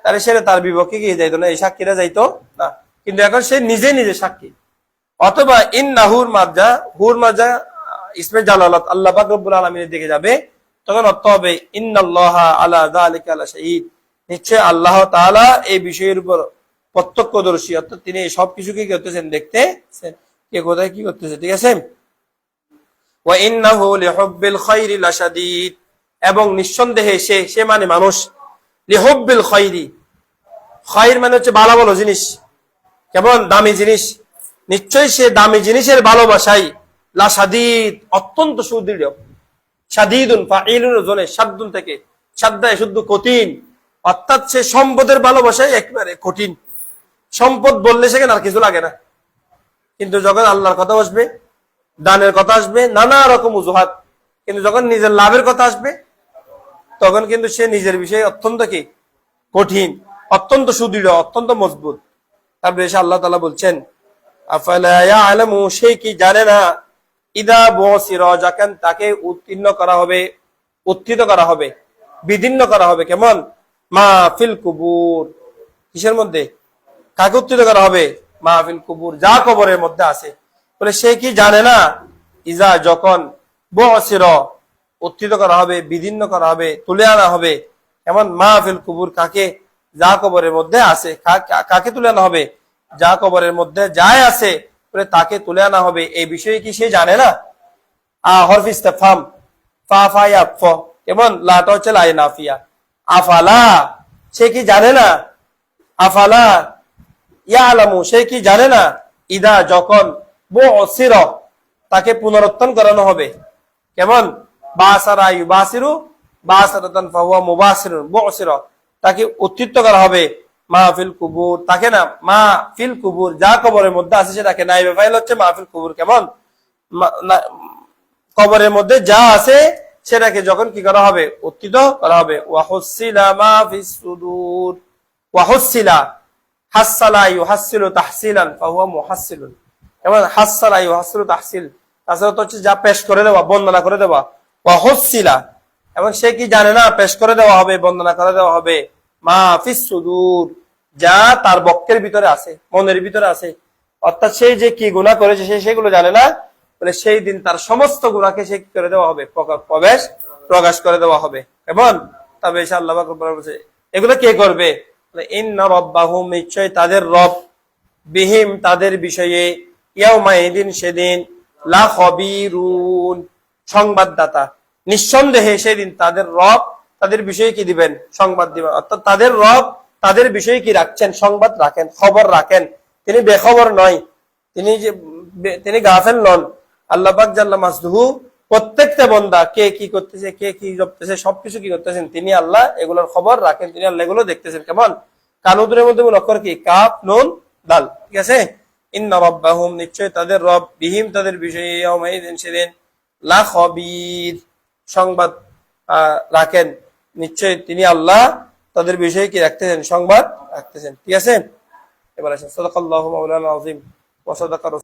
তাহলে সে তার বিপক্ষে গিয়ে যাইতো না, এই সাক্ষীরা যাইতো না। কিন্তু এখন সে নিজে নিজে সাক্ষী। অথবা ইন্নাহুর মাজ্জা, হুর মাজ্জা ইসমে জালালাত, আল্লাহ পাক রব্বুল আলামিনের দিকে যাবে, তখন অর্থ হবে ইন্নাল্লাহা আলা যালিকা লাশাহীদ, নিশ্চয় আল্লাহ তাআলা এই বিষয়ের উপর প্রত্যক্ষদর্শী, অর্থাৎ তিনি সবকিছুকে কি করতেছেন, দেখতেছেন, কে কোথায় কি করতেছে। ঠিক আছে। ওয়া ইন্নাহু লিহুব্বিল খায়রি লাশাদীদ, এবং নিঃসন্দেহে সে মানে মানুষ, লিহুব্বিল খায়রি, খায়র মানে হচ্ছে ভালো ভালো জিনিস, কেমন, দামি জিনিস, নিশ্চয়ই সে দামি জিনিসের ভালোবাসাই, লাশাদীদ, অত্যন্ত সুদৃঢ়। শাদীদুন ফাঈলুন ওজনে, শাদ্দুন থেকে, শাদ্দায় শুদ্ধ কঠিন, অর্থাৎ সে সম্পদের ভালোবাসায় একেবারে কঠিন। সম্পদ বললে সেখানে আর কিছু লাগে না, কিন্তু যখন আল্লাহর কথা আসবে, দানের কথা আসবে, নানা রকম অজুহাত, কিন্তু যখন নিজের লাভের কথা আসবে, তখন কিন্তু সে নিজের বিষয়ে অত্যন্ত কি কঠিন, অত্যন্ত সুদৃঢ়, অত্যন্ত মজবুত। তারপরে এসে আল্লাহ তাআলা বলছেন, আফালা ইয়ালামু, সে কি জানে না, ইদা বুসিরা, যখন তাকে উত্তীর্ণ করা হবে, উত্থিত করা হবে, বিদীর্ণ করা হবে। কেমন? মা ফিল কুবুর, কিসের মধ্যে? কাকে উত্থিত করা হবে? মা ফিল কুবুর, যা কবরের মধ্যে আছে। বলে সে কি জানে না, ইজা, যখন, বুসিরা, উত্থিত করা হবে, বিদীর্ণ করা হবে, তুলে আনা হবে। এমন মা ফিল কুবুর, কাকে? যা কবরের মধ্যে আছে। কাকে তুলে আনা হবে? যা কবরের মধ্যে যাই আছে, বলে তাকে তুলে আনা হবে। এই বিষয়ে কি সে জানে না? হরফ ইস্তিফহাম, ফা ফা ইয়াফ, কেমন, লাটা হচ্ছে লাই নাফিয়া। আফালা, সে কি জানে না, আফালা ইয়ালামু, সে কি জানে না, ইদা যখন বুসির, তাকে পুনরুত্থান করানো হবে। কেমন? বাসারা ইউবাসিরু বাসারাতান ফাহুয়া মুবাসিরুন, বুসির, তাকে উত্থিত করা হবে, মাহফিল কুবুর, তাকে না মাহফিল কুবুর, যা কবরের মধ্যে আছে সেটাকে, নাইবে ফাইল হচ্ছে মাহফিল কুবুর। কেমন? কবরের মধ্যে যা আছে সেটাকে যখন কি করা হবে, উত্থিত করা হবে। ওয়াহুসিলা মা ফিস সুদুর, ওয়াহুসিলা, হাসসালা ইউহাসসিলু তাহসিলান ফাহুয়া মুহাসসিলুন। কেমন? হাসসালা ইউহাসসিলু তাহসিল, তাছাড়া তো হচ্ছে যা পেশ করে দেওয়া, বর্ণনা করে দেওয়া। ওয়াহুসিলা, এবং সে কি জানে না, পেশ করে দেওয়া হবে, বর্ণনা করে দেওয়া হবে, মা ফিস সুদুর, যা তার বক্ষের ভিতরে আছে, মনের ভিতরে আছে। অর্থাৎ সেই যে কি গুনাহ করেছে সে সেগুলো জানে না, বলে সেই দিন তার সমস্ত গুনাহকে সে কি করে দেওয়া হবে, প্রকাশ করে দেওয়া হবে। এবং তবে আল্লাহ পাক বলেছে এগুলো কে করবে? ইন্না রাব্বাহুম, নিশ্চয় তাদের রব, বিহিম, তাদের বিষয়ে, ইয়াউমাইদিন, সেদিন, লা খবীরুন, সংবাদদাতা, নিঃসন্দেহে সেদিন তাদের রব তাদের বিষয়ে কি দিবেন, সংবাদ দিবেন। অর্থাৎ তাদের রব তাদের বিষয়ে কি রাখছেন, সংবাদ রাখেন, খবর রাখেন। তিনি বেখবর নয়, তিনি গাফেল নন। আল্লাহ পাক জাল্লা মাসদুহু প্রত্যেকটা বান্দা কে কি করতেছে, কে কি করতেছে, সবকিছু কি করতেছেন তিনি আল্লাহ এগুলোর খবর রাখেন, তিনি আল্লাহ এগুলো দেখতেছেন। কেমন? কানুদের মধ্যে অক্ষর কি, কাফ নুন দাল, ঠিক আছে? ইন্না রাব্বাহুম, নিশ্চয় তাদের রব, বিহিম, তাদের বিষয়ে, ইয়াউমাইদিন, সেদিন, লা খবীর, সংবাদ রাখেন। নিশ্চয় তিনি আল্লাহ তাদের বিষয়ে কি রাখতেছেন, সংবাদ রাখতেছেন। ঠিক আছে? এবার আসেন, সাদাকাল্লাহু মাওলানা আযীম ওয়া সাদাকা